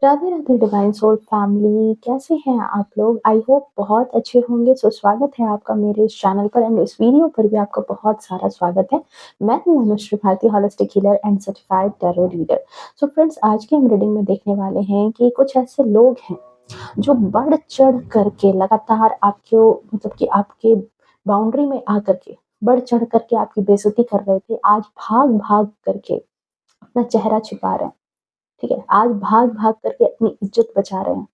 Radhe Radhe divine soul family, कैसे हैं आप लोग? आई होप बहुत अच्छे होंगे। सो स्वागत है आपका मेरे इस चैनल पर एंड इस वीडियो पर भी आपका बहुत सारा स्वागत है। मैं हूं Anushree Bharti, holistic healer and certified tarot reader. So friends, आज की हम रीडिंग में देखने वाले हैं कि कुछ ऐसे लोग हैं जो बढ़ चढ़ करके लगातार आपको मतलब कि आपके बाउंड्री में आकर के बढ़ चढ़ करके आपकी बेइज्जती कर रहे थे, आज भाग भाग करके अपना चेहरा छिपा रहे हैं। ठीक है, आज भाग-भाग करके अपनी इज़्ज़त बचा रहे हैं।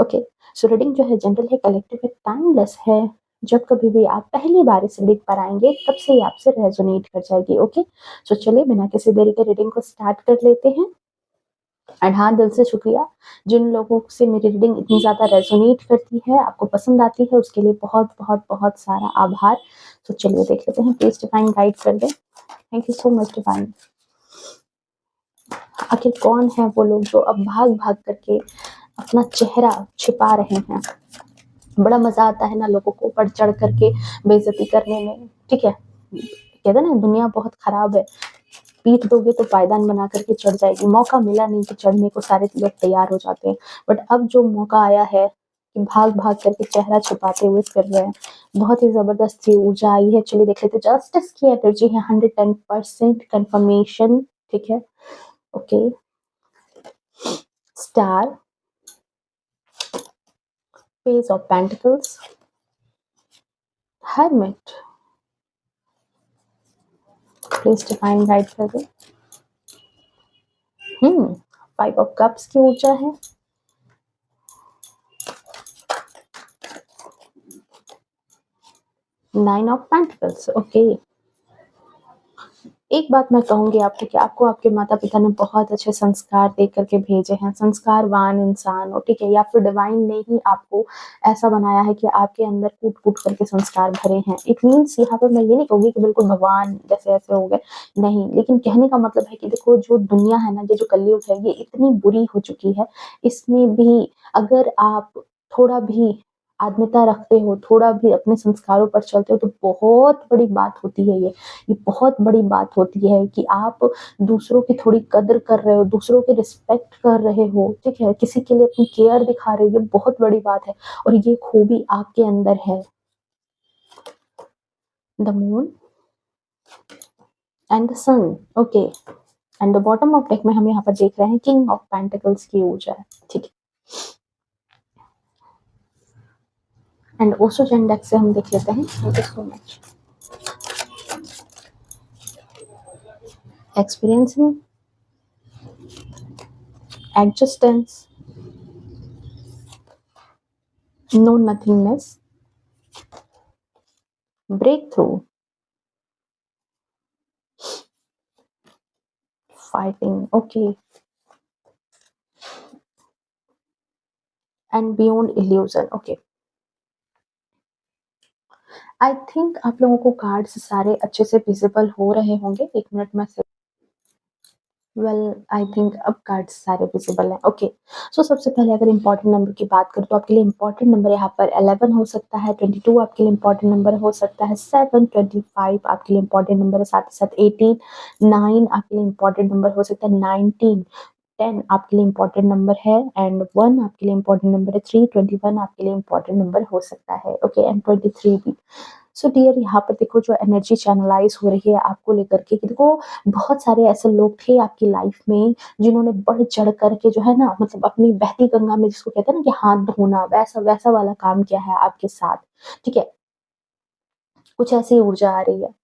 ओके, सो रीडिंग जो है जनरल है, कलेक्टिव है, टाइमलेस है। जब कभी भी आप पहली बार इस रीडिंग पर आएँगे, तब से ये आपसे रेज़ोनेट कर जाएगी। ओके, सो चलिए बिना किसी देरी के रीडिंग को स्टार्ट कर लेते हैं। एंड हाँ, दिल से शुक्रिया जिन लोगों से मेरी रीडिंग इतनी ज़्यादा रेज़ोनेट करती है, आपको पसंद आती है, उसके लिए बहुत सारा आभार। तो चलिए देख लेते हैं, प्लीज़ डिवाइन गाइड कर दें। Thank you so much divine. आखिर कौन है वो लोग जो अब भाग-भाग करके अपना चेहरा छिपा रहे हैं? बड़ा मज़ा आता है ना लोगों को बढ़ चढ़ करके बेइज़्ज़ती करने में, ठीक है? कहते हैं ना दुनिया बहुत खराब है, पीट दोगे तो पायदान बना करके चढ़ जाएगी। मौका मिला नहीं कि चढ़ने को सारे लोग तैयार हो जाते हैं, बट अब जो मौका आया है कि भाग-भाग करके चेहरा छुपाते हुए फिर रहे हैं, बहुत ही ज़बरदस्त सी ऊर्जा आई है। चलिए देख लेते हैं, जस्टिस की एनर्जी है 110% कन्फर्मेशन, ठीक है? Okay, star, page of pentacles, hermit, please divine guide कर दे। 5 ऑफ कप्स की ऊर्जा है। Nine of pentacles. ओके, एक बात मैं कहूंगी आपको कि आपको आपके माता पिता ने बहुत अच्छे संस्कार दे करके भेजे हैं, संस्कारवान इंसान हो, ठीक है? या फिर डिवाइन ने ही आपको ऐसा बनाया है कि आपके अंदर कूट कूट करके संस्कार भरे हैं। इट मीन्स यहाँ पर मैं ये नहीं कहूंगी कि बिल्कुल भगवान जैसे ऐसे हो गए, नहीं, लेकिन कहने का मतलब है कि देखो जो दुनिया है ना, ये जो कलयुग है, ये इतनी बुरी हो चुकी है। इसमें भी अगर आप थोड़ा भी आत्मीयता रखते हो, थोड़ा भी अपने संस्कारों पर चलते हो, तो बहुत बड़ी बात होती है ये बहुत बड़ी बात होती है कि आप दूसरों की थोड़ी कदर कर रहे हो, दूसरों की रिस्पेक्ट कर रहे हो, ठीक है? किसी के लिए अपनी केयर दिखा रहे हो, ये बहुत बड़ी बात है और ये खूबी आपके अंदर है। The moon and the sun. Okay, and the bottom of deck में हम यहाँ पर देख रहे हैं किंग ऑफ पेंटिकल्स की ऊर्जा है, ठीक है? एंड ओसो जेन डेक से हम देख लेते हैं। Thank you so much. Experiencing, adjustance, no nothingness, break through, fighting, okay, and beyond illusion. Okay, I think आप लोगों को कार्ड्स सारे अच्छे से विजिबल हो रहे होंगे। एक मिनट में से वेल आई थिंक अब कार्ड्स सारे विजिबल हैं। ओके, सो सबसे पहले अगर इंपॉर्टेंट नंबर की बात करूँ तो आपके लिए इंपॉर्टेंट नंबर यहाँ पर 11 हो सकता है, 22 आपके लिए इंपॉर्टेंट नंबर हो सकता है, 7, 25 आपके लिए इंपॉर्टेंट नंबर है, साथ ही साथ 18, 9 आपके लिए इंपॉर्टेंट नंबर हो सकता है, 19, 10 आपके लिए इंपॉर्टेंट नंबर है एंड 1 आपके लिए इंपॉर्टेंट नंबर है, 3, 21 आपके लिए इंपॉर्टेंट नंबर हो सकता है। ओके, एंड 23 भी। सो डियर, यहाँ पर देखो जो एनर्जी चैनलाइज हो रही है आपको लेकर के कि देखो बहुत सारे ऐसे लोग थे आपकी लाइफ में जिन्होंने बढ़ चढ़ करके जो है ना, मतलब अपनी बहती गंगा में जिसको कहते हैं ना कि हाथ धोना, वैसा वैसा वाला काम किया है आपके साथ, ठीक है? कुछ ऐसी ऊर्जा आ रही है,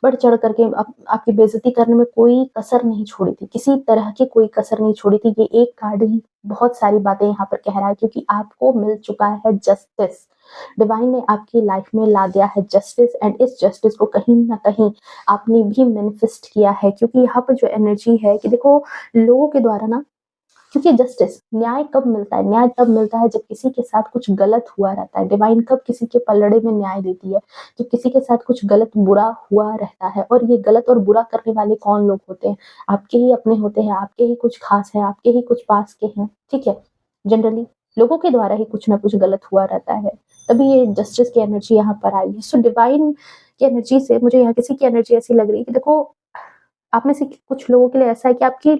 बढ़ चढ़ करके आपकी बेइज्जती करने में कोई कसर नहीं छोड़ी थी, किसी तरह की कोई कसर नहीं छोड़ी थी। ये एक कार्ड ही बहुत सारी बातें यहाँ पर कह रहा है क्योंकि आपको मिल चुका है जस्टिस। डिवाइन ने आपकी लाइफ में ला दिया है जस्टिस एंड इस जस्टिस को कहीं ना कहीं आपने भी मैनिफेस्ट किया है क्योंकि यहाँ पर जो एनर्जी है कि देखो लोगों के द्वारा ना, क्योंकि जस्टिस न्याय कब मिलता है? न्याय तब मिलता है जब किसी के साथ कुछ गलत हुआ रहता है। डिवाइन कब किसी के पलड़े में न्याय देती है? जब किसी के साथ कुछ गलत बुरा हुआ रहता है। और ये गलत और बुरा करने वाले कौन लोग होते हैं? आपके ही अपने होते हैं, आपके ही कुछ खास हैं, आपके ही कुछ पास के हैं, ठीक है? जनरली लोगों के द्वारा ही कुछ ना कुछ गलत हुआ रहता है, तभी ये जस्टिस की एनर्जी यहाँ पर आई है। सो डिवाइन की एनर्जी से मुझे यहाँ किसी की एनर्जी ऐसी लग रही है कि देखो आप में से कुछ लोगों के लिए ऐसा है कि आपकी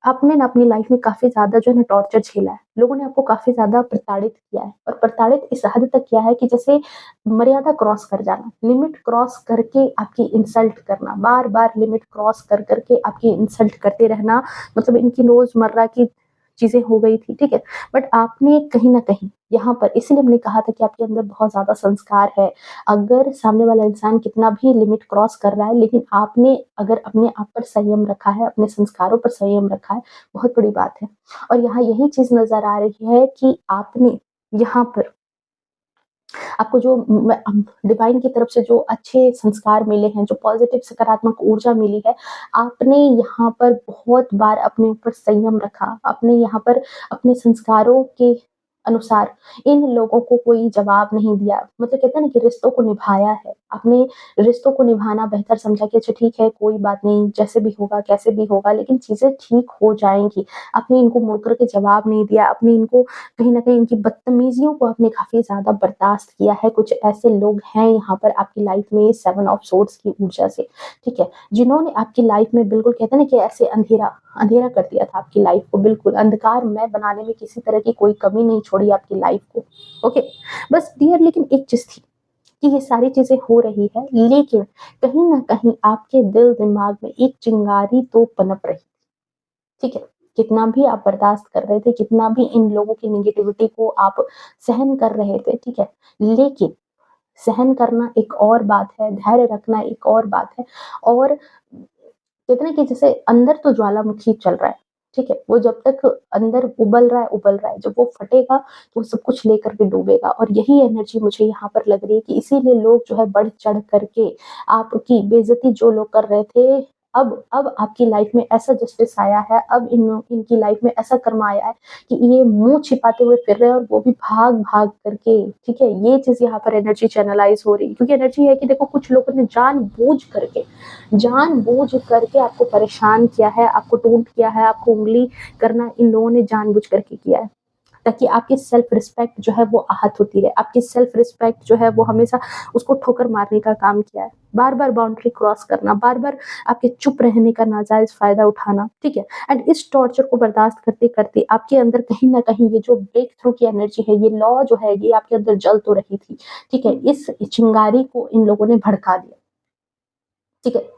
आपने ना अपनी लाइफ में काफ़ी ज़्यादा जो है ना टॉर्चर झेला है। लोगों ने आपको काफ़ी ज़्यादा प्रताड़ित किया है और प्रताड़ित इस हद तक किया है कि जैसे मर्यादा क्रॉस कर जाना, लिमिट क्रॉस करके आपकी इंसल्ट करना, बार-बार लिमिट क्रॉस कर कर के आपकी इंसल्ट करते रहना, मतलब इनकी रोज़मर्रा की चीज़ें हो गई थी, ठीक है? बट आपने कहीं न कहीं यहाँ पर इसीलिए मैंने कहा था कि आपके अंदर बहुत ज़्यादा संस्कार है। अगर सामने वाला इंसान कितना भी लिमिट क्रॉस कर रहा है, लेकिन आपने अगर अपने आप पर संयम रखा है, अपने संस्कारों पर संयम रखा है, बहुत बड़ी बात है। और यहाँ यही चीज़ नज़र आ रही है कि आपने यहाँ पर आपको जो डिवाइन की तरफ से जो अच्छे संस्कार मिले हैं, जो पॉज़िटिव सकारात्मक ऊर्जा मिली है, आपने यहाँ पर बहुत बार अपने ऊपर संयम रखा। आपने यहाँ पर अपने संस्कारों के अनुसार इन लोगों को कोई जवाब नहीं दिया। मतलब कहते हैं ना कि रिश्तों को निभाया है। आपने रिश्तों को निभाना बेहतर समझा कि अच्छा ठीक है, कोई बात नहीं, जैसे भी होगा, कैसे भी होगा, लेकिन चीज़ें ठीक हो जाएँगी। आपने इनको मुड़ कर के जवाब नहीं दिया। आपने इनको कहीं न कहीं इनकी बदतमीज़ियों को आपने काफ़ी ज़्यादा बर्दाश्त किया है। कुछ ऐसे लोग हैं यहाँ पर आपकी लाइफ़ में 7 ऑफ सोर्ड्स की ऊर्जा से, ठीक है? जिन्होंने आपकी लाइफ़ में बिल्कुल कहते हैं ना कि ऐसे अंधेरा कर दिया था आपकी लाइफ़ को बिल्कुल, अंधकारमय बनाने में किसी तरह की कोई कमी नहीं छोड़ी आपकी लाइफ़ को, ओके? बस डियर लेकिन एक चीज़ थी कि ये सारी चीज़ें हो रही है, लेकिन कहीं न कहीं आपके दिल-दिमाग में एक चिंगारी तो पनप रही, ठीक है? कितना भी आप बर्दाश्त कर रहे थे, कितना भी इन लोगों की नेगेटिविटी को आप सहन कर रहे थे, ठीक है? लेकिन सहन करना एक और बात है, धैर्य रखना एक और बात है और कहते हैं ना कि जैसे अंदर तो ज्वालामुखी चल रहा है, ठीक है? वो जब तक अंदर उबल रहा है, उबल रहा है। जब वो फटेगा, तो सब कुछ लेकर के डूबेगा और यही एनर्जी मुझे यहाँ पर लग रही है कि इसीलिए लोग जो है बढ़-चढ़ करके आपकी बेइज़्ज़ती जो लोग कर रहे थे, अब आपकी लाइफ़ में ऐसा जस्टिस आया है, अब इनकी लाइफ़ में ऐसा कर्मा आया है कि ये मुँह छिपाते हुए फिर रहे हैं और वो भी भाग-भाग करके, ठीक है? ये चीज़ यहाँ पर एनर्जी चैनलाइज़ हो रही है क्योंकि एनर्जी है कि देखो कुछ लोगों ने जानबूझ करके आपको परेशान किया है, आपको टोंट किया है, आपको उँगली करना इन लोगों ने जानबूझ करके किया है, ताकि आपकी सेल्फ रिस्पेक्ट जो है वो आहत होती रहे। आपकी सेल्फ रिस्पेक्ट जो है वो हमेशा उसको ठोकर मारने का काम किया है। बार-बार बाउंड्री क्रॉस करना, बार-बार आपके चुप रहने का नाजायज़ फ़ायदा उठाना, ठीक है? एंड इस टॉर्चर को बर्दाश्त करते-करते आपके अंदर कहीं न कहीं ये जो ब्रेक थ्रू की एनर्जी है, ये लौ जो है ये आपके अंदर जल तो रही थी, ठीक है? इस चिंगारी को इन लोगों ने भड़का दिया, ठीक है?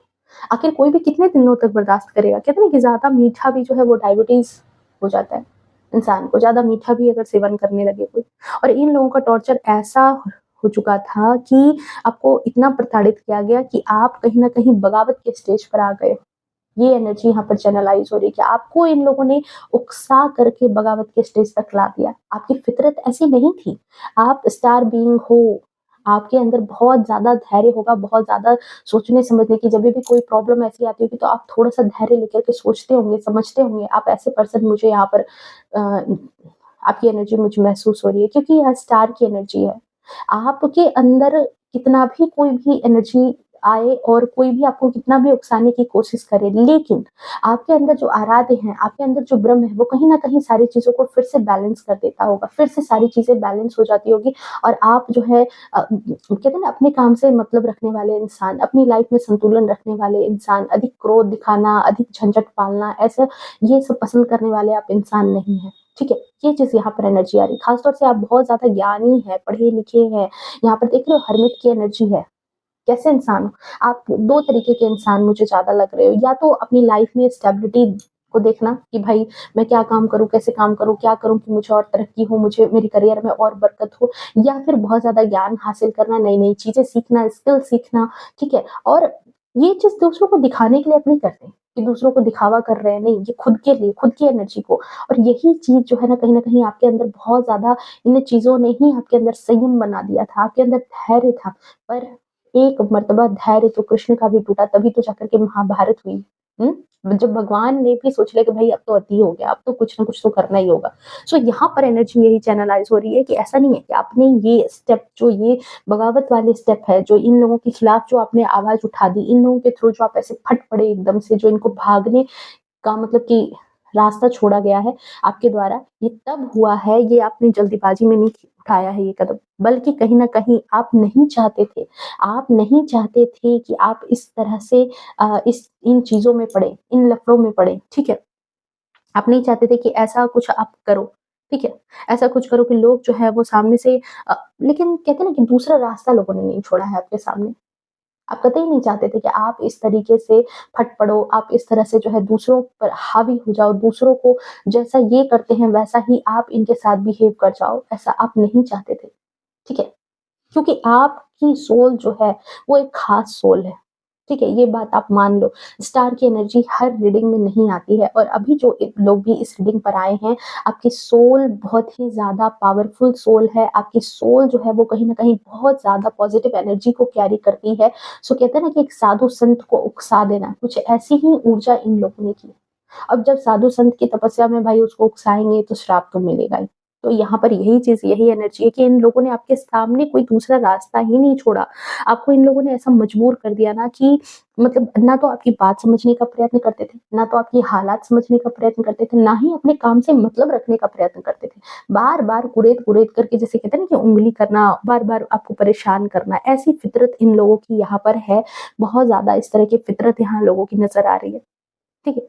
आखिर कोई भी कितने दिनों तक बर्दाश्त करेगा? कहते हैं ना कि ज़्यादा मीठा भी जो है वो डायबिटीज़ हो जाता है इंसान को, ज़्यादा मीठा भी अगर सेवन करने लगे कोई। और इन लोगों का टॉर्चर ऐसा हो चुका था कि आपको इतना प्रताड़ित किया गया कि आप कहीं न कहीं बगावत के स्टेज पर आ गए। ये एनर्जी यहाँ पर चैनलाइज़ हो रही है कि आपको इन लोगों ने उकसा करके बगावत के स्टेज तक ला दिया। आपकी फितरत ऐसी नहीं थी। आप स्टार बीइंग हो, आपके अंदर बहुत ज़्यादा धैर्य होगा, बहुत ज़्यादा सोचने-समझने की जभी भी कोई प्रॉब्लम ऐसी आती होगी तो आप थोड़ा-सा धैर्य लेकर के सोचते होंगे, समझते होंगे। आप ऐसे पर्सन मुझे यहाँ पर आपकी एनर्जी मुझे महसूस हो रही है क्योंकि यह स्टार की एनर्जी है। आपके अंदर कितना भी कोई भी एनर्जी आए और कोई भी आपको कितना भी उकसाने की कोशिश करे, लेकिन आपके अंदर जो आराध्य हैं, आपके अंदर जो ब्रह्म है, वो कहीं न कहीं सारी चीज़ों को फिर से बैलेंस कर देता होगा, फिर से सारी चीज़ें बैलेंस हो जाती होगी और आप जो है कहते हैं ना अपने काम से मतलब रखने वाले इंसान, अपनी लाइफ में संतुलन रखने वाले इंसान, अधिक क्रोध दिखाना, अधिक झंझट पालना, ऐसा ये सब पसंद करने वाले आप इंसान नहीं हैं, ठीक है? ये चीज़ यहाँ पर एनर्जी आ रही है। ख़ास तौर से आप बहुत ज़्यादा ज्ञानी हैं, पढ़े-लिखे हैं, यहाँ पर देख रहे हो हर्मिट की एनर्जी है। कैसे इंसान हो? आप 2 तरीके के इंसान मुझे ज़्यादा लग रहे हो, या तो अपनी लाइफ में स्टेबिलिटी को देखना कि भाई मैं क्या काम करूँ, कैसे काम करूँ, क्या करूँ कि मुझे और तरक्की हो, मुझे मेरे करियर में और बरकत हो, या फिर बहुत ज़्यादा ज्ञान हासिल करना, नई-नई चीज़ें सीखना, स्किल सीखना, ठीक है? और ये चीज़ दूसरों को दिखाने के लिए आप नहीं करते कि दूसरों को दिखावा कर रहे हैं, नहीं, ये खुद के लिए, खुद की एनर्जी को। और यही चीज़ जो है ना, कहीं न कहीं आपके अंदर बहुत ज़्यादा इन चीज़ों ने ही आपके अंदर संयम बना दिया था, आपके अंदर धैर्य था। पर एक मर्तबा धैर्य तो कृष्ण का भी टूटा, तभी तो जाकर के महाभारत हुई। हुँ? जब भगवान ने भी सोच लिया कि भई अब तो अति हो गया, अब तो कुछ न कुछ तो करना ही होगा। सो यहाँ पर एनर्जी यही चैनलाइज़ हो रही है कि ऐसा नहीं है कि आपने ये स्टेप जो ये बगावत वाले स्टेप है, जो इन लोगों के खिलाफ जो आपने आवाज़ उठा दी, इन लोगों के थ्रू जो आप ऐसे फट पड़े एकदम से, जो इनको भागने का मतलब कि रास्ता छोड़ा गया है आपके द्वारा, ये तब हुआ है, ये आपने जल्दीबाज़ी में नहीं उठाया है ये कदम, बल्कि कहीं न कहीं आप नहीं चाहते थे। आप नहीं चाहते थे कि आप इस तरह से इस इन चीज़ों में पड़े, इन लफड़ों में पड़े, ठीक है? आप नहीं चाहते थे कि ऐसा कुछ आप करो, ठीक है? ऐसा कुछ करो कि लोग जो है वो सामने से लेकिन कहते हैं ना कि दूसरा रास्ता लोगों ने नहीं छोड़ा है आपके सामने। आप कतई नहीं चाहते थे कि आप इस तरीके से फट पड़ो, आप इस तरह से जो है दूसरों पर हावी हो जाओ, दूसरों को जैसा ये करते हैं वैसा ही आप इनके साथ बिहेव कर जाओ, ऐसा आप नहीं चाहते थे, ठीक है? क्योंकि आपकी सोल जो है वो एक खास सोल है, ठीक है? ये बात आप मान लो। स्टार की एनर्जी हर रीडिंग में नहीं आती है और अभी जो लोग भी इस रीडिंग पर आए हैं, आपकी सोल बहुत ही ज़्यादा पावरफुल सोल है, आपकी सोल जो है वो कहीं न कहीं बहुत ज़्यादा पॉजिटिव एनर्जी को कैरी करती है। सो कहते हैं ना कि एक साधु संत को उकसा देना, कुछ ऐसी ही ऊर्जा इन लोगों ने की। अब जब साधु संत की तपस्या में भाई उसको उकसाएँगे तो श्राप तो मिलेगा ही। तो यहाँ पर यही चीज़, यही एनर्जी है कि इन लोगों ने आपके सामने कोई दूसरा रास्ता ही नहीं छोड़ा। आपको इन लोगों ने ऐसा मजबूर कर दिया ना कि मतलब ना तो आपकी बात समझने का प्रयत्न करते थे, ना तो आपकी हालात समझने का प्रयत्न करते थे, ना ही अपने काम से मतलब रखने का प्रयत्न करते थे। बार-बार कुरेद-कुरेद करके जैसे कहते हैं ना कि उँगली करना, बार-बार आपको परेशान करना, ऐसी फ़ितरत इन लोगों की यहाँ पर है। बहुत ज़्यादा इस तरह की फ़ितरत यहाँ लोगों की नज़र आ रही है। ठीक है?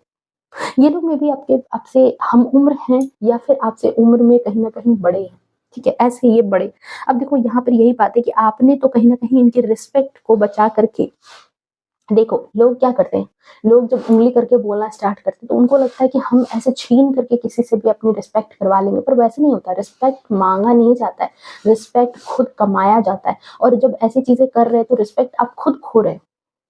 ये लोग में भी आपके आपसे हम उम्र हैं या फिर आपसे उम्र में कहीं न कहीं बड़े हैं, ठीक है? ऐसे ये बड़े। अब देखो यहाँ पर यही बात है कि आपने तो कहीं न कहीं इनकी रिस्पेक्ट को बचा कर के देखो, लोग क्या करते हैं, लोग जब उँगली करके बोलना स्टार्ट करते हैं, तो उनको लगता है कि हम ऐसे छीन करके किसी से भी अपनी रिस्पेक्ट करवा लेंगे, पर वैसे नहीं होता। रिस्पेक्ट माँगा नहीं जाता है, रिस्पेक्ट खुद कमाया जाता है और जब ऐसी चीज़ें कर रहे हैं, तो रिस्पेक्ट आप खुद खो रहे हो,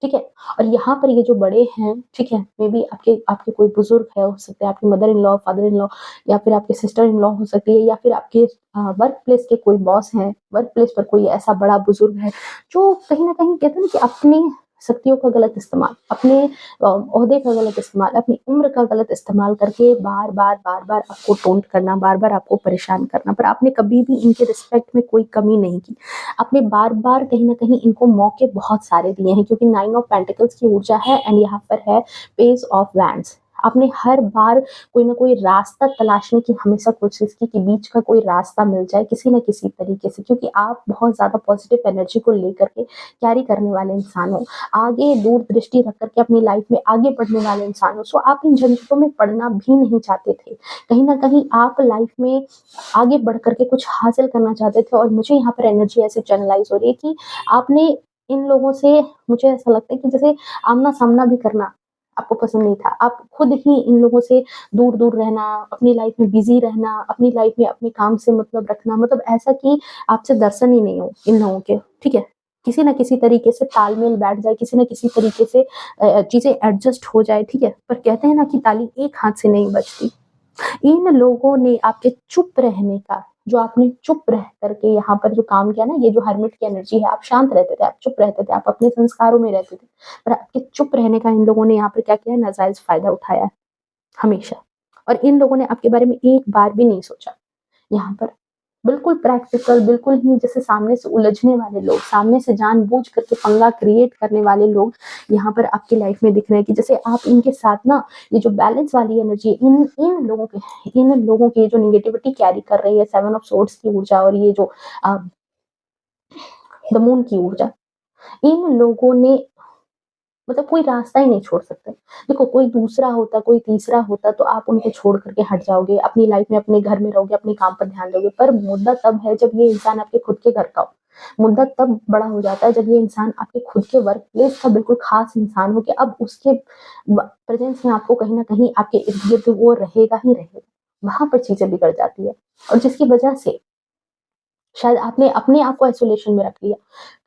ठीक है? और यहाँ पर ये जो बड़े हैं, ठीक है? मेबी आपके आपके कोई बुज़ुर्ग है, हो सकते हैं आपके mother in law, father in law या फिर आपके सिस्टर इन लॉ हो सकती है या फिर आपके वर्क प्लेस के कोई बॉस हैं, वर्क प्लेस पर कोई ऐसा बड़ा बुज़ुर्ग है, जो कहीं न कहीं कहते हैं ना कि अपनी शक्तियों का गलत इस्तेमाल, अपने ओहदे का गलत इस्तेमाल, अपनी उम्र का गलत इस्तेमाल करके बार-बार, बार-बार आपको टोंट करना, बार-बार आपको परेशान करना, पर आपने कभी भी इनके रिस्पेक्ट में कोई कमी नहीं की। आपने बार-बार कहीं न कहीं इनको मौके बहुत सारे दिए हैं क्योंकि 9 ऑफ पेंटिकल्स की ऊर्जा है एंड यहाँ पर है पेज ऑफ वैंड्स। आपने हर बार कोई न कोई रास्ता तलाशने की हमेशा कोशिश की कि बीच का कोई रास्ता मिल जाए किसी न किसी तरीके से क्योंकि आप बहुत ज़्यादा पॉजिटिव एनर्जी को लेकर के कैरी करने वाले इंसान हो। आगे दूरदृष्टि रख कर के अपनी लाइफ में आगे बढ़ने वाले इंसान हो। सो आप इन झंझटों में पड़ना भी नहीं चाहते थे। कहीं न कहीं आप लाइफ में आगे बढ़ कर के कुछ हासिल करना चाहते थे और मुझे यहाँ पर एनर्जी ऐसे चैनलाइज़ हो रही है कि आपने इन लोगों से मुझे ऐसा लगता है कि जैसे आमना-सामना भी करना आपको पसंद नहीं था। आप खुद ही इन लोगों से दूर-दूर रहना, अपनी लाइफ में बिज़ी रहना, अपनी लाइफ में अपने काम से मतलब रखना, मतलब ऐसा कि आपसे दर्शन ही नहीं हो इन लोगों के, ठीक है? किसी न किसी तरीके से तालमेल बैठ जाए, किसी न किसी तरीके से चीज़ें एडजस्ट हो जाए, ठीक है? पर कहते हैं ना कि ताली एक हाथ से नहीं बजती। इन लोगों ने आपके चुप रहने का, जो आपने चुप रह करके यहाँ पर जो काम किया ना, ये जो हर्मिट की एनर्जी है, आप शांत रहते थे, आप चुप रहते थे, आप अपने संस्कारों में रहते थे। पर आपके चुप रहने का इन लोगों ने यहाँ पर क्या किया है, नाजायज़ फ़ायदा उठाया है, हमेशा। और इन लोगों ने आपके बारे में एक बार भी नहीं सोचा। यहाँ पर बिल्कुल प्रैक्टिकल, बिल्कुल ही जैसे सामने से उलझने वाले लोग, सामने से जानबूझ करके पंगा क्रिएट करने वाले लोग यहाँ पर आपकी लाइफ में दिख रहे हैं कि जैसे आप इनके साथ ना ये जो बैलेंस वाली एनर्जी इन लोगों की जो नेगेटिविटी कैरी कर रही है 7 ऑफ सोर्ड्स की ऊर्जा और ये जो अ, द मून की ऊर्जा, इन लोगों ने मतलब कोई रास्ता ही नहीं छोड़ सकते। देखो कोई दूसरा होता, कोई तीसरा होता तो आप उनको छोड़ कर के हट जाओगे, अपनी लाइफ में अपने घर में रहोगे, अपने काम पर ध्यान दोगे। पर मुद्दा तब है जब ये इंसान आपके खुद के घर का हो। मुद्दा तब बड़ा हो जाता है जब ये इंसान आपके खुद के वर्क प्लेस का बिल्कुल ख़ास इंसान हो कि अब उसके प्रेज़ेंस में आपको कहीं न कहीं आपके इर्द-गिर्द वो रहेगा ही रहेगा। वहाँ पर चीज़ें बिगड़ जाती है और जिसकी वजह से शायद आपने अपने आप को आइसोलेशन में रख लिया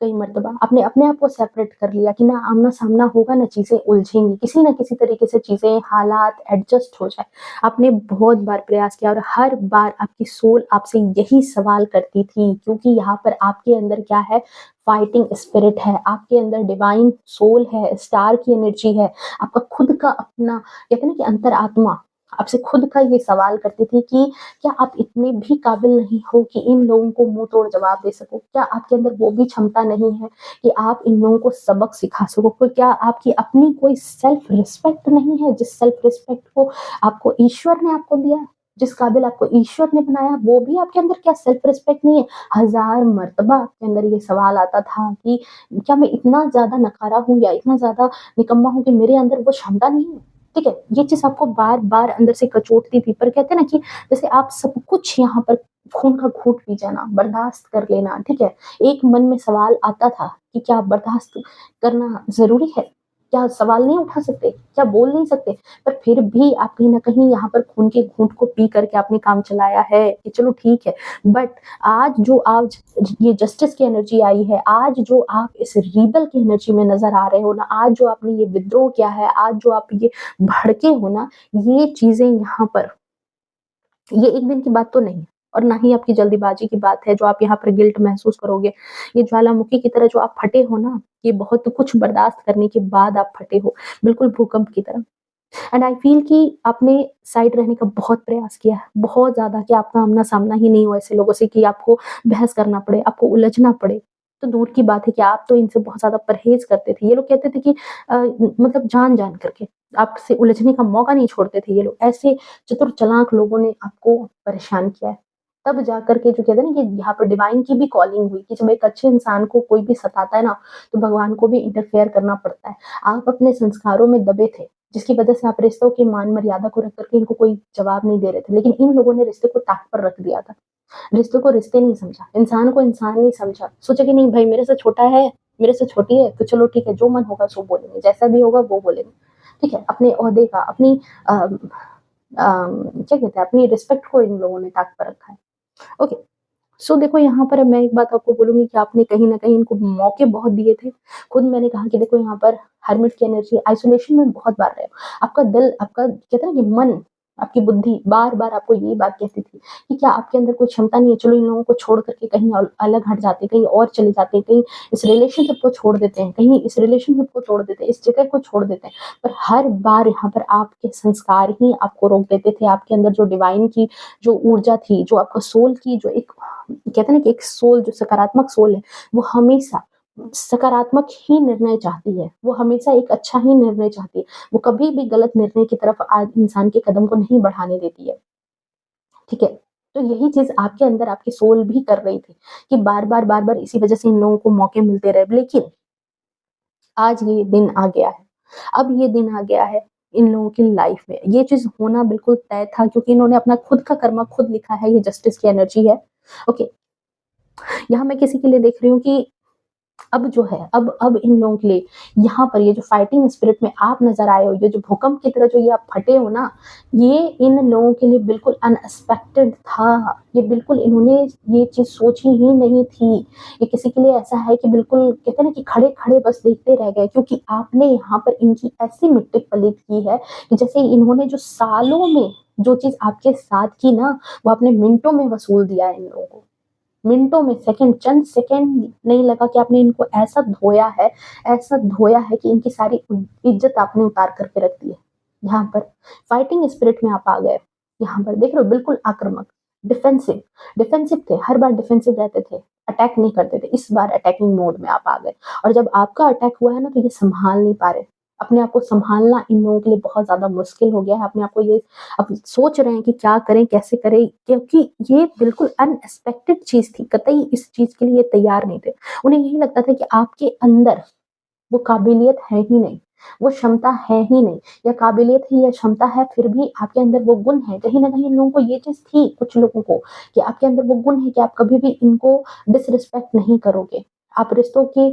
कई मर्तबा। आपने अपने आप को सेपरेट कर लिया कि ना आमना-सामना होगा, ना चीज़ें उलझेंगी। किसी न किसी तरीके से चीज़ें, हालात एडजस्ट हो जाए। आपने बहुत बार प्रयास किया और हर बार आपकी सोल आपसे यही सवाल करती थी क्योंकि यहाँ पर आपके अंदर क्या है, फाइटिंग स्पिरिट है, आपके अंदर डिवाइन सोल है, स्टार की एनर्जी है, आपका खुद का अपना कहते हैं ना कि अंतरात्मा आपसे खुद का ये सवाल करती थी कि क्या आप इतने भी काबिल नहीं हो कि इन लोगों को मुँह तोड़ जवाब दे सको? क्या आपके अंदर वो भी क्षमता नहीं है कि आप इन लोगों को सबक सिखा सको? कोई क्या आपकी अपनी कोई सेल्फ रिस्पेक्ट नहीं है, जिस सेल्फ रिस्पेक्ट को आपको ईश्वर ने आपको दिया है? जिस काबिल आपको ईश्वर ने बनाया, वो भी आपके अंदर क्या सेल्फ रिस्पेक्ट नहीं है? हज़ार मर्तबा आपके अंदर ये सवाल आता था कि क्या मैं इतना ज़्यादा नकारा हूँ या इतना ज़्यादा निकम्मा हूँ कि मेरे अंदर वो क्षमता नहीं है? ठीक है? ये चीज़ आपको बार-बार अंदर से कचोटती थी, पर कहते हैं ना कि जैसे आप सब कुछ यहाँ पर खून का घूँट पी जाना, बर्दाश्त कर लेना, ठीक है? एक मन में सवाल आता था कि क्या बर्दाश्त करना ज़रूरी है? क्या सवाल नहीं उठा सकते? क्या बोल नहीं सकते? पर फिर भी आप कहीं न कहीं यहाँ पर खून के घूँट को पी कर के आपने काम चलाया है कि चलो ठीक है। बट आज ये जस्टिस की एनर्जी आई है, आज जो आप इस रिबेल की एनर्जी में नज़र आ रहे हो ना, आज जो आपने ये विद्रोह किया है, आज जो आप ये भड़के हो ना, ये चीज़ें यहाँ पर ये एक दिन की बात तो नहीं है और ना ही आपकी जल्दीबाजी की बात है जो आप यहाँ पर गिल्ट महसूस करोगे। ये ज्वालामुखी की तरह जो आप फटे हो ना, ये बहुत कुछ बर्दाश्त करने के बाद आप फटे हो, बिल्कुल भूकंप की तरह। एंड आई फील कि आपने साइड रहने का बहुत प्रयास किया है, बहुत ज़्यादा कि आपका आमना-सामना ही नहीं हो ऐसे लोगों से कि आपको बहस करना पड़े, आपको उलझना पड़े। तो दूर की बात है कि आप तो इनसे बहुत ज़्यादा परहेज़ करते थे। ये लोग कहते थे कि मतलब जान-जान करके आपसे उलझने का मौका नहीं छोड़ते थे ये लोग। ऐसे चतुर चालाक लोगों ने आपको परेशान किया है। तब जाकर के जो कहते हैं ना कि यहाँ पर डिवाइन की भी कॉलिंग हुई कि जब एक अच्छे इंसान को कोई भी सताता है ना, तो भगवान को भी इंटरफेयर करना पड़ता है। आप अपने संस्कारों में दबे थे, जिसकी वजह से आप रिश्तों की मान-मर्यादा को रख कर के इनको कोई जवाब नहीं दे रहे थे। लेकिन इन लोगों ने रिश्ते को ताक पर रख दिया था। रिश्तों को रिश्ते नहीं समझा, इंसान को इंसान नहीं समझा। सोचा कि नहीं भाई मेरे से छोटा है, मेरे से छोटी है, तो चलो ठीक है, जो मन होगा सो बोलेंगे, जैसा भी होगा वो बोलेंगे। ठीक है? अपने ओहदे का, अपनी क्या कहते हैं, अपनी रिस्पेक्ट को इन लोगों ने ताक पर रखा है। ओके, सो देखो यहाँ पर मैं एक बात आपको बोलूँगी कि आपने कहीं न कहीं इनको मौके बहुत दिए थे। खुद मैंने कहा कि देखो यहाँ पर हर्मिट की एनर्जी आइसोलेशन में बहुत बार रहे हो। आपका दिल, आपका कहते हैं ना कि मन, आपकी बुद्धि बार-बार आपको यही बात कहती थी कि क्या आपके अंदर कोई क्षमता नहीं है, चलो इन लोगों को छोड़ कर के कहीं अलग हट जाते हैं, कहीं और चले जाते हैं, कहीं इस रिलेशनशिप को छोड़ देते हैं, कहीं इस रिलेशनशिप को तोड़ देते हैं, इस जगह को छोड़ देते हैं। पर हर बार यहाँ पर आपके संस्कार ही आपको रोक देते थे, आपके अंदर जो डिवाइन की जो ऊर्जा थी, जो आपका सोल की जो एक कहते हैं ना कि एक सोल जो सकारात्मक सोल है, वो हमेशा सकारात्मक ही निर्णय चाहती है, वो हमेशा एक अच्छा ही निर्णय चाहती है, वो कभी भी गलत निर्णय की तरफ आज इंसान के कदम को नहीं बढ़ाने देती है, ठीक है? तो यही चीज़ आपके अंदर आपकी सोल भी कर रही थी कि बार-बार इसी वजह से इन लोगों को मौके मिलते रहे। लेकिन आज ये दिन आ गया है। अब ये दिन आ गया है इन लोगों की लाइफ में। ये चीज़ होना बिल्कुल तय था क्योंकि इन्होंने अपना खुद का कर्मा खुद लिखा है, ये जस्टिस की एनर्जी है। ओके, यहाँ मैं किसी के लिए देख रही हूँ कि अब जो है, अब इन लोगों के लिए यहाँ पर ये जो फाइटिंग स्पिरिट में आप नज़र आए हो, ये जो भूकंप की तरह जो ये आप फटे हो ना, ये इन लोगों के लिए बिल्कुल अनएक्सपेक्टेड था। ये बिल्कुल इन्होंने ये चीज़ सोची ही नहीं थी। ये किसी के लिए ऐसा है कि बिल्कुल कहते हैं ना कि खड़े-खड़े बस देखते रह गए क्योंकि आपने यहाँ पर इनकी ऐसी मिट्टी पलीत की है कि जैसे इन्होंने जो सालों में जो चीज़ आपके साथ की ना, वो आपने मिनटों में वसूल दिया है इन लोगों को। मिनटों में सेकंड चंद सेकंड नहीं लगा कि आपने इनको ऐसा धोया है कि इनकी सारी इज्जत आपने उतार करके रख दी है। यहाँ पर फाइटिंग स्पिरिट में आप आ गए। यहाँ पर देख रहे हो बिल्कुल आक्रामक, डिफेंसिव डिफेंसिव थे, हर बार डिफेंसिव रहते थे, अटैक नहीं करते थे। इस बार अटैकिंग मोड में आप आ गए और जब आपका अटैक हुआ है ना तो ये संभाल नहीं पा रहे। अपने आप को संभालना इन लोगों के लिए बहुत ज़्यादा मुश्किल हो गया है। अपने आप को ये अब सोच रहे हैं कि क्या करें, कैसे करें? क्योंकि ये बिल्कुल अनएक्सपेक्टेड चीज़ थी, कतई इस चीज़ के लिए तैयार नहीं थे। उन्हें यही लगता था कि आपके अंदर वो काबिलियत है ही नहीं, वो क्षमता है ही नहीं या काबिलियत है या क्षमता है फिर भी आपके अंदर वो गुण है। कहीं न कहीं इन लोगों को ये चीज़ थी कुछ लोगों को कि आपके अंदर वो गुण है कि आप कभी भी इनको डिसरिस्पेक्ट नहीं करोगे। आप रिश्तों की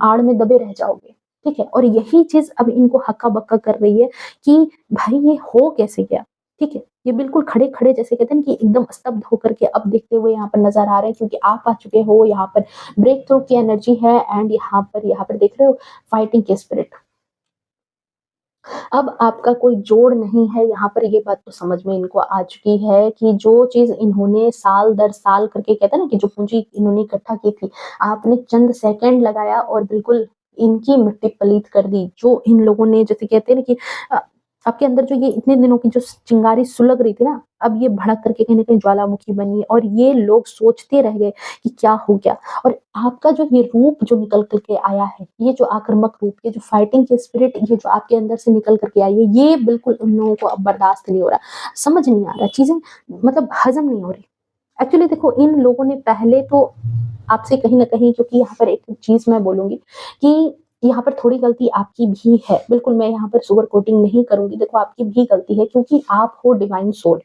आड़ में दबे रह जाओगे, ठीक है? और यही चीज़ अब इनको हक्का-बक्का कर रही है कि भाई ये हो कैसे गया? ठीक है? ये बिल्कुल खड़े-खड़े जैसे कहते हैं ना कि एकदम स्तब्ध होकर के अब देखते हुए यहाँ पर नज़र आ रहे हैं क्योंकि आप आ चुके हो यहाँ पर ब्रेक थ्रू की एनर्जी है एंड यहाँ पर देख रहे हो फाइटिंग की स्पिरिट। अब आपका कोई जोड़ नहीं है, यहाँ पर ये बात तो समझ में इनको आ चुकी है कि जो चीज़ इन्होंने साल दर साल करके कहते हैं ना कि जो पूँजी इन्होंने इकट्ठा की थी, आपने चंद सेकंड लगाया और बिल्कुल इनकी मिट्टी पलीत कर दी। जो इन लोगों ने जैसे कहते हैं ना कि अ, आपके अंदर जो ये इतने दिनों की जो चिंगारी सुलग रही थी ना, अब ये भड़क करके कहीं न कहीं ज्वालामुखी बनी और ये लोग सोचते रह गए कि क्या हो गया? और आपका जो ये रूप जो निकल कर के आया है, ये जो आक्रामक रूप, ये जो फाइटिंग की स्पिरिट ये जो आपके अंदर से निकल कर के आई है, ये बिल्कुल उन लोगों को अब बर्दाश्त नहीं हो रहा। समझ नहीं आ रहा, चीज़ें मतलब हज़म नहीं हो रही। एक्चुअली देखो इन लोगों ने पहले तो आपसे कहीं न कहीं क्योंकि यहाँ पर एक चीज़ मैं बोलूँगी कि यहाँ पर थोड़ी गलती आपकी भी है। बिल्कुल मैं यहाँ पर सुगर कोटिंग नहीं करूँगी। देखो आपकी भी गलती है क्योंकि आप हो डिवाइन सोल।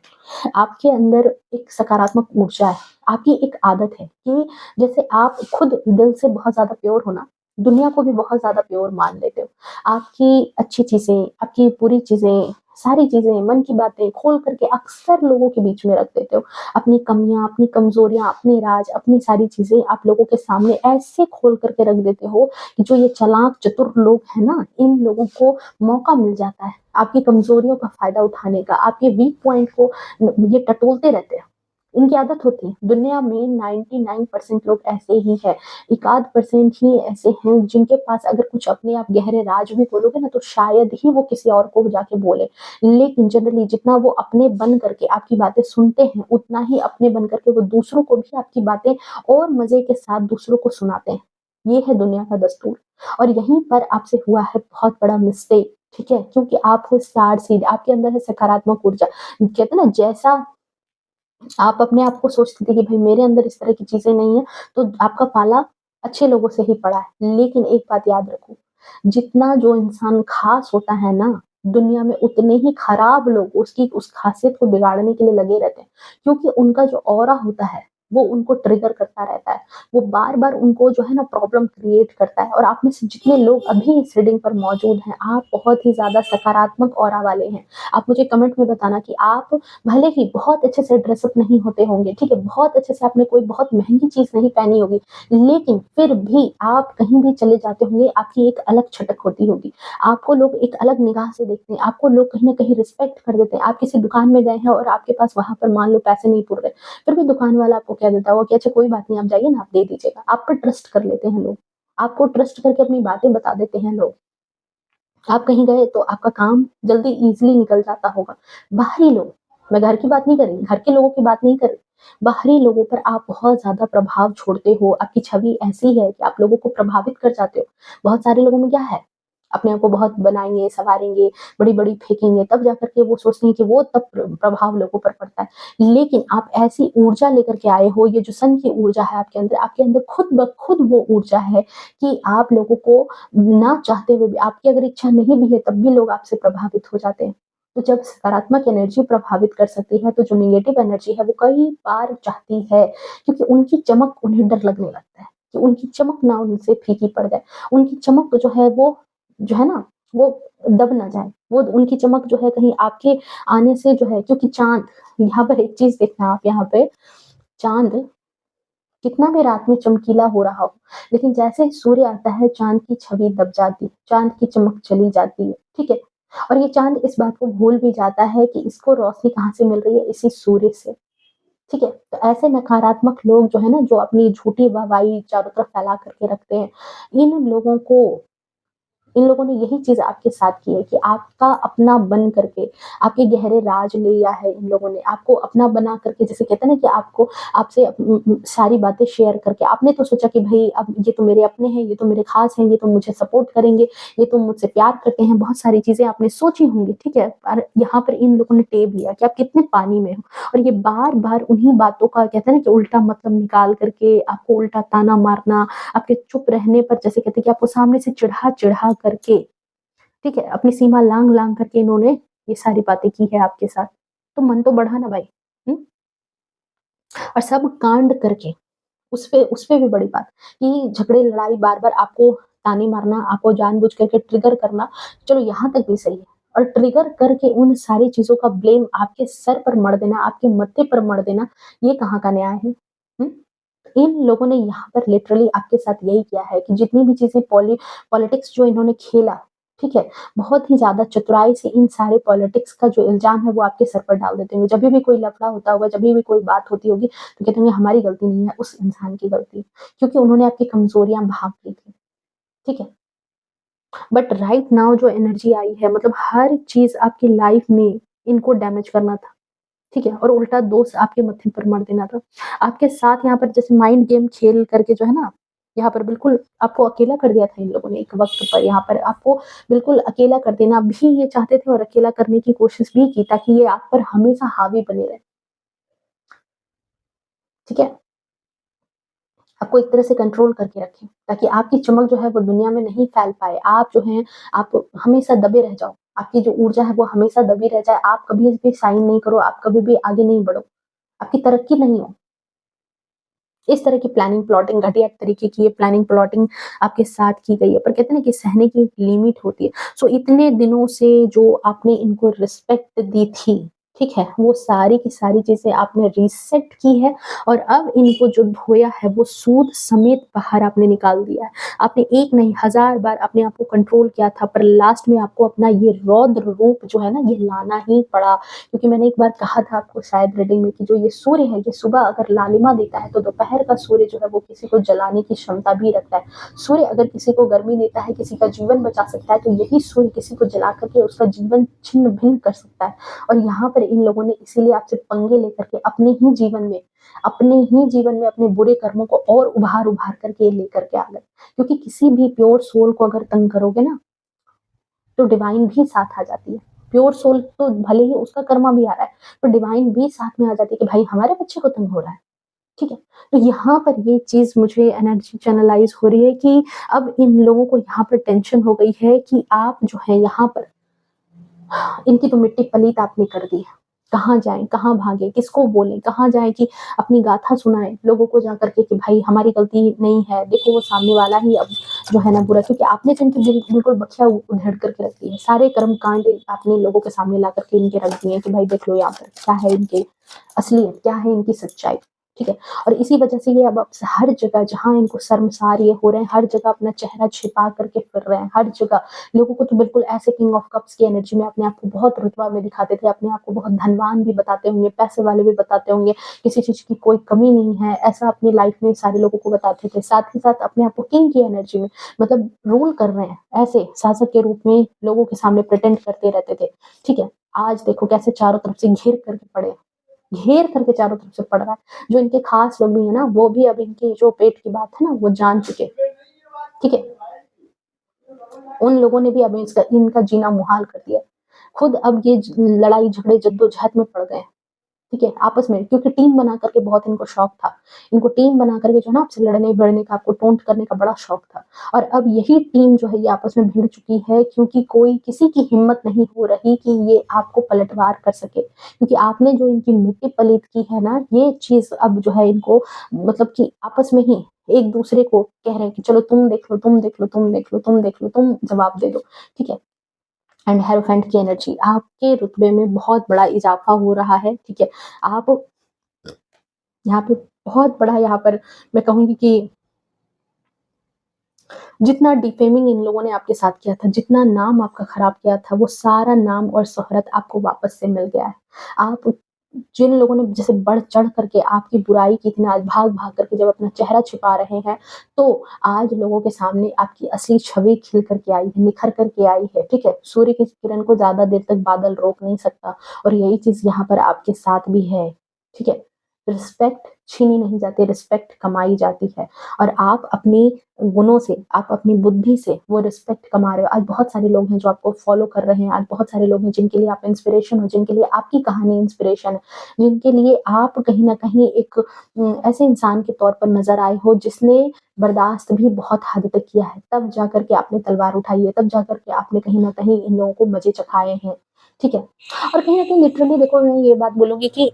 आपके अंदर एक सकारात्मक ऊर्जा है। आपकी एक आदत है कि जैसे आप खुद दिल से बहुत ज़्यादा प्योर हो ना, दुनिया को भी बहुत ज़्यादा प्योर मान लेते हो। आपकी अच्छी चीज़ें, आपकी बुरी चीज़ें, सारी चीज़ें, मन की बातें खोल कर के अक्सर लोगों के बीच में रख देते हो। अपनी कमियाँ, अपनी कमज़ोरियाँ, अपने राज, अपनी सारी चीज़ें आप लोगों के सामने ऐसे खोल कर के रख देते हो कि जो ये चालाक चतुर लोग हैं ना, इन लोगों को मौका मिल जाता है आपकी कमज़ोरियों का फ़ायदा उठाने का, आपके वीक पॉइंट को ये टटोलते रहते हैं। इनकी आदत होती है। दुनिया में 99% लोग ऐसे ही हैं। एक आध परसेंट ही ऐसे हैं जिनके पास अगर कुछ अपने आप गहरे राज भी बोलोगे ना तो शायद ही वो किसी और को जाके बोले। लेकिन जनरली जितना वो अपने बन करके आपकी बातें सुनते हैं, उतना ही अपने बन करके वो दूसरों को भी आपकी बातें और मज़े के साथ दूसरों को सुनाते हैं। ये है दुनिया का दस्तूर और यहीं पर आपसे हुआ है बहुत बड़ा मिस्टेक, ठीक है? क्योंकि आप हो स्टार सीड, आपके अंदर है सकारात्मक ऊर्जा। कहते हैं ना जैसा आप अपने आप को सोचते थे कि भाई मेरे अंदर इस तरह की चीज़ें नहीं है, तो आपका पाला अच्छे लोगों से ही पड़ा है। लेकिन एक बात याद रखो, जितना जो इंसान ख़ास होता है ना, दुनिया में उतने ही खराब लोग उसकी उस ख़ासियत को बिगाड़ने के लिए लगे रहते हैं। क्योंकि उनका जो ऑरा होता है, वो उनको ट्रिगर करता रहता है। वो बार-बार उनको जो है ना प्रॉब्लम क्रिएट करता है और आप में से जितने लोग अभी इस रीडिंग पर मौजूद हैं, आप बहुत ही ज़्यादा सकारात्मक ऑरा वाले हैं। आप मुझे कमेंट में बताना कि आप भले ही बहुत अच्छे से ड्रेसअप नहीं होते होंगे, ठीक है? बहुत अच्छे से आपने कोई बहुत महँगी चीज़ नहीं पहनी होगी, लेकिन फिर भी आप कहीं भी चले जाते होंगे, आपकी एक अलग छटक होती होगी। आपको लोग एक अलग निगाह से देखते हैं, आपको लोग कहीं न कहीं रिस्पेक्ट कर देते हैं। आप किसी दुकान में गए हैं और आपके पास वहाँ पर मान लो पैसे नहीं पुर रहे, फिर भी दुकान वाला आपको कह देता होगा कि अच्छा कोई बात नहीं, आप जाइए ना, आप दे दीजिएगा। आप पर ट्रस्ट कर लेते हैं लोग। आपको ट्रस्ट करके अपनी बातें बता देते हैं लोग। आप कहीं गए तो आपका काम जल्दी ईज़िली निकल जाता होगा। बाहरी लोग, मैं घर की बात नहीं कर रही, घर के लोगों की बात नहीं कर रही। बाहरी लोगों पर आप बहुत ज़्यादा प्रभाव छोड़ते हो, आपकी छवि ऐसी है कि आप लोगों को प्रभावित कर जाते हो। बहुत सारे लोगों में क्या है, अपने आप को बहुत बनाएँगे, सँवारेंगे, बड़ी-बड़ी फेंकेंगे, तब जाकर के वो सोचते हैं कि वो तब प्रभाव लोगों पर पड़ता है। लेकिन आप ऐसी ऊर्जा लेकर के आए हो, ये जो सन की ऊर्जा है आपके अंदर खुद ब खुद वो ऊर्जा है कि आप लोगों को ना चाहते हुए भी आपकी अगर इच्छा नहीं भी है तब भी लोग आपसे प्रभावित हो जाते हैं। तो जब सकारात्मक एनर्जी प्रभावित कर सकती है तो जो नेगेटिव एनर्जी है वो कई बार चाहती है क्योंकि उनकी चमक उन्हें डर लगने लगता है कि उनकी चमक ना उनसे फीकी पड़ जाए। उनकी चमक जो है वो जो है ना वो दब ना जाए। वो उनकी चमक जो है कहीं आपके आने से जो है क्योंकि चाँद यहाँ पर एक चीज़ देखना आप यहाँ पे चाँद कितना भी रात में चमकीला हो रहा हो, लेकिन जैसे ही सूर्य आता है, चाँद की छवि दब जाती है, चाँद की चमक चली जाती है, ठीक है? और ये चाँद इस बात को भूल भी जाता है कि इसको रोशनी कहाँ से मिल रही है, इसी सूर्य से, ठीक है? तो ऐसे नकारात्मक लोग जो है ना, जो अपनी झूठी वाहवाही चारों तरफ फैला करके रखते हैं, इन लोगों ने यही चीज़ आपके साथ की है कि आपका अपना बन करके, आपके गहरे राज लिया है इन लोगों ने, आपको अपना बना करके जैसे कहते हैं ना कि आपको आपसे सारी बातें शेयर करके आपने तो सोचा कि भई अब ये तो मेरे अपने हैं, ये तो मेरे ख़ास हैं, ये तो मुझे सपोर्ट करेंगे, ये तो मुझसे प्यार करते हैं, बहुत सारी चीज़ें आपने सोची होंगी, ठीक है? पर यहाँ पर इन लोगों ने टेव लिया कि आप कितने पानी में हो और ये बार-बार उन्हीं बातों का कहते हैं ना कि उल्टा मतलब निकाल करके आपको उल्टा ताना मारना, आपके चुप रहने पर जैसे कहते हैं कि आपको सामने से चिढ़ा-चिढ़ा करके, ठीक है? अपनी सीमा लाँघ-लाँघ करके इन्होंने ये सारी बातें की है आपके साथ। तो मन तो बढ़ा ना भाई, हुँ? और सब कांड करके उस पे भी बड़ी बात कि झगड़े, लड़ाई बार-बार आपको ताने मारना, आपको जानबूझ करके ट्रिगर करना, चलो यहाँ तक भी सही है। और ट्रिगर करके उन सारी चीज़ों का ब्लेम आपके सर पर मढ़ देना, आपके मत्थे पर मढ़ देना, ये कहाँ का न्याय है? हुँ? इन लोगों ने यहाँ पर लिटरली आपके साथ यही किया है कि जितनी भी चीज़ें पॉलिटिक्स जो इन्होंने खेला, ठीक है? बहुत ही ज़्यादा चतुराई से इन सारे पॉलिटिक्स का जो इल्ज़ाम है वो आपके सर पर डाल देते होंगे। जभी भी कोई लफड़ा होता होगा, जभी भी कोई बात होती होगी, तो कहते होंगे हमारी गलती नहीं है, उस इंसान की गलती है। क्योंकि उन्होंने आपकी कमज़ोरियाँ भाँप ली थी, ठीक है? बट राइट नाउ जो एनर्जी आई है मतलब हर चीज़ आपकी लाइफ़ में इनको डैमेज करना था। ठीक है? और उल्टा दोष आपके मत्थे पर मढ़ देना था। आपके साथ यहाँ पर जैसे माइंड गेम खेल करके जो है ना, यहाँ पर बिल्कुल आपको अकेला कर दिया था इन लोगों ने एक वक़्त पर यहाँ पर आपको बिल्कुल अकेला कर देना भी ये चाहते थे और अकेला करने की कोशिश भी की ताकि ये आप पर हमेशा हावी बने रहें, ठीक है? आपको एक तरह से कंट्रोल करके रखें, ताकि आपकी चमक जो है वो दुनिया में नहीं फैल पाए। आप जो हैं, आप हमेशा दबे रह जाओ। आपकी जो ऊर्जा है वो हमेशा दबी रह जाए। आप कभी भी शाइन नहीं करो, आप कभी भी आगे नहीं बढ़ो, आपकी तरक्की नहीं हो। इस तरह की प्लानिंग प्लॉटिंग, घटिया तरीके की ये प्लानिंग प्लॉटिंग आपके साथ की गई है। पर कहते हैं ना कि सहने की एक लिमिट होती है। सो इतने दिनों से जो आपने इनको रिस्पेक्ट दी थी, ठीक है? वो सारी की सारी चीज़ें आपने रीसेट की है और अब इनको जो धोया है वो सूद समेत बाहर आपने निकाल दिया है। आपने एक नहीं हज़ार बार अपने आप को कंट्रोल किया था, पर लास्ट में आपको अपना ये रौद्र रूप जो है ना ये लाना ही पड़ा। क्योंकि मैंने एक बार कहा था आपको शायद रीडिंग में कि जो ये सूर्य है, ये सुबह अगर लालिमा देता है तो दोपहर का सूर्य जो है वो किसी को जलाने की क्षमता भी रखता है। सूर्य अगर किसी को गर्मी देता है, किसी का जीवन बचा सकता है, तो यही सूर्य किसी को जला करके उसका जीवन छिन्न भिन्न कर सकता है। और यहाँ पर इन लोगों ने इसीलिए आपसे पंगे लेकर के अपने ही जीवन में अपने बुरे कर्मों को और उभार करके लेकर के आ गए। क्योंकि किसी भी प्योर सोल को अगर तंग करोगे ना, तो डिवाइन भी साथ आ जाती है। प्योर सोल तो भले ही उसका कर्मा भी आ रहा है, पर डिवाइन भी साथ में आ जाती है कि भाई हमारे बच्चे को तंग हो रहा है, ठीक है? तो यहाँ पर ये चीज़ मुझे एनर्जी चैनलाइज़ हो रही है कि अब इन लोगों को यहाँ पर टेंशन हो गई है कि आप जो है यहाँ पर इनकी तो मिट्टी पलीत आपने कर दी है। कहाँ जाएँ, कहाँ भागें, किसको बोलें, कहाँ जाएँ कि अपनी गाथा सुनाएँ लोगों को जा कर के कि भाई हमारी गलती नहीं है, देखो वो सामने वाला ही अब जो है ना बुरा, क्योंकि आपने तो इनकी बिल्कुल बखिया उधेड़ करके रख दी है। सारे कर्म कांड आपने लोगों के सामने ला करके इनके रख दिए हैं कि भाई देख लो यहाँ पर क्या है इनकी असलियत, क्या है इनकी सच्चाई, ठीक है? और इसी वजह से ये अब हर जगह जहाँ इनको शर्मसार ये हो रहे हैं, हर जगह अपना चेहरा छिपा करके फिर रहे हैं, हर जगह। लोगों को तो बिल्कुल ऐसे किंग ऑफ कप्स की एनर्जी में अपने आप को बहुत रुतबा में दिखाते थे, अपने आप को बहुत धनवान भी बताते होंगे, पैसे वाले भी बताते होंगे, किसी चीज़ की कोई कमी नहीं है, ऐसा अपनी लाइफ में सारे लोगों को बताते थे। साथ ही साथ अपने आप को किंग की एनर्जी में मतलब रूल कर रहे हैं, ऐसे शासक के रूप में लोगों के सामने प्रिटेंड करते रहते थे, ठीक है? आज देखो कैसे चारों तरफ से घेर करके चारों तरफ से पड़ रहा है। जो इनके खास लोग भी है ना, वो भी अब इनकी जो पेट की बात है ना, वो जान चुके, ठीक है? उन लोगों ने भी अब इनका जीना मुहाल कर दिया। खुद अब ये लड़ाई झगड़े जद्दोजहद में पड़ गए हैं, ठीक है? आपस में, क्योंकि टीम बना करके बहुत इनको शौक था। इनको टीम बना करके जो है ना आपसे लड़ने भिड़ने का, आपको टोंट करने का बड़ा शौक था। और अब यही टीम जो है ये आपस में भिड़ चुकी है, क्योंकि कोई किसी की हिम्मत नहीं हो रही कि ये आपको पलटवार कर सके। क्योंकि आपने जो इनकी मिट्टी पलीत की है ना, ये चीज़ अब जो है इनको मतलब कि आपस में ही एक-दूसरे को कह रहे हैं कि चलो तुम देख लो, तुम देख लो, तुम देख लो, तुम देख लो, तुम जवाब दे दो, ठीक है? एंड हेरोफेंट की एनर्जी आपके रुतबे में बहुत बड़ा इजाफा हो रहा है, ठीक है? आप यहाँ पे बहुत बड़ा, यहाँ पर मैं कहूँगी कि जितना डिफेमिंग इन लोगों ने आपके साथ किया था, जितना नाम आपका खराब किया था, वो सारा नाम और शोहरत आपको वापस से मिल गया है। आप जिन लोगों ने जैसे बढ़-चढ़ करके आपकी बुराई की थी ना, आज भाग-भाग करके जब अपना चेहरा छिपा रहे हैं, तो आज लोगों के सामने आपकी असली छवि खिल कर के आई है, निखर कर के आई है, ठीक है? सूर्य की किरण को ज़्यादा देर तक बादल रोक नहीं सकता और यही चीज़ यहाँ पर आपके साथ भी है, ठीक है? रिस्पेक्ट छीनी नहीं जाती, रिस्पेक्ट कमाई जाती है और आप अपने गुणों से, आप अपनी बुद्धि से वो रिस्पेक्ट कमा रहे हो। आज बहुत सारे लोग हैं जो आपको फ़ॉलो कर रहे हैं, आज बहुत सारे लोग हैं जिनके लिए आप इंस्पिरेशन हो, जिनके लिए आपकी कहानी इंस्पिरेशन है, जिनके लिए आप कहीं न कहीं एक ऐसे इंसान के तौर पर नज़र आए हो जिसने बर्दाश्त भी बहुत हद तक किया है। तब जाकर के आपने तलवार उठाई है, तब जाकर के आपने कहीं न कहीं इन लोगों को मज़े चखाए हैं, ठीक है? और कहीं न कहीं लिटरली देखो, मैं ये बात बोलूँगी कि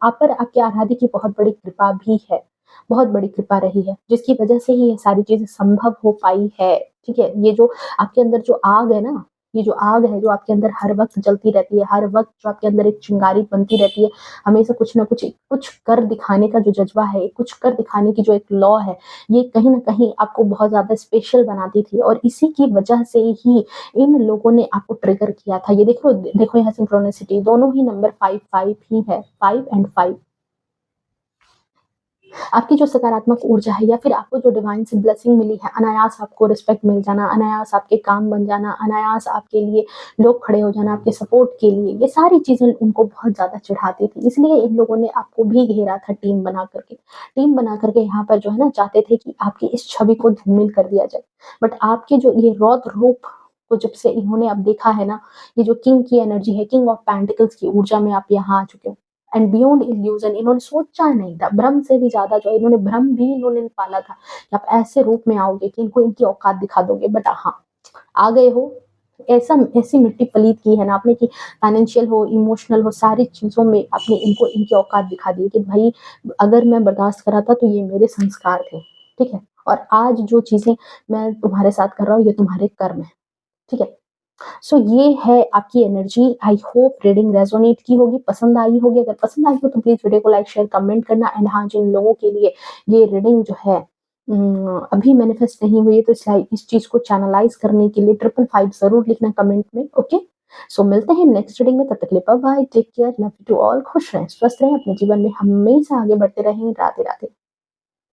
आप पर आपके आराध्य की बहुत बड़ी कृपा भी है, बहुत बड़ी कृपा रही है, जिसकी वजह से ही ये सारी चीज़ें संभव हो पाई है, ठीक है? ये जो आपके अंदर जो आग है ना, ये जो आग है, जो आपके अंदर हर वक़्त जलती रहती है, हर वक़्त जो आपके अंदर एक चिंगारी बनती रहती है, हमेशा कुछ न कुछ कुछ कर दिखाने का जो जज़्बा है, कुछ कर दिखाने की जो एक लौ है, ये कहीं न कहीं आपको बहुत ज़्यादा स्पेशल बनाती थी और इसी की वजह से ही इन लोगों ने आपको ट्रिगर किया था। ये देखो यहाँ सिंक्रोनिसिटी दोनों ही नंबर 5-5 ही है, 5 एंड 5। आपकी जो सकारात्मक ऊर्जा है या फिर आपको जो डिवाइन से ब्लेसिंग मिली है, अनायास आपको रिस्पेक्ट मिल जाना, अनायास आपके काम बन जाना, अनायास आपके लिए लोग खड़े हो जाना आपके सपोर्ट के लिए, ये सारी चीज़ें उनको बहुत ज़्यादा चिढ़ाती थी। इसलिए इन लोगों ने आपको भी घेरा था टीम बना करके। टीम बना करके यहाँ पर जो है ना चाहते थे कि आपकी इस छवि को धूमिल कर दिया जाए। बट आपके जो ये रौद्र रूप को जब से इन्होंने अब देखा है ना, ये जो किंग की एनर्जी है, किंग ऑफ पेंटिकल्स की ऊर्जा में आप यहाँ आ चुके हो। एंड बियॉन्ड इल्यूजन, इन्होंने सोचा नहीं था, भ्रम से भी ज़्यादा जो है इन्होंने भ्रम भी इन्होंने नहीं पाला था कि आप ऐसे रूप में आओगे कि इनको इनकी औकात दिखा दोगे, बट हाँ, आ गए हो। ऐसा ऐसी मिट्टी पलीत की है ना आपने कि फाइनेंशियल हो, इमोशनल हो, सारी चीज़ों में आपने इनको इनकी औकात दिखा दी कि भाई अगर मैं बर्दाश्त करा था तो ये मेरे संस्कार थे, ठीक है? और आज जो चीज़ें मैं तुम्हारे साथ कर रहा हूँ ये तुम्हारे कर्म हैं, ठीक है? सो ये है आपकी energy. I hope reading resonate की होगी, पसंद आई होगी। अगर पसंद आई हो तो प्लीज वीडियो को लाइक शेयर कमेंट करना। एंड हाँ, जिन लोगों के लिए ये रीडिंग जो है अभी मैनिफेस्ट नहीं हुई है तो इस चीज को चैनलाइज करने के लिए 555 जरूर लिखना कमेंट में, ओके? सो मिलते हैं नेक्स्ट रीडिंग में, तब तक के लिए bye bye, take care, love you to all, खुश रहें, स्वस्थ रहें, अपने जीवन में हमेशा आगे बढ़ते रहें। राधे राधे।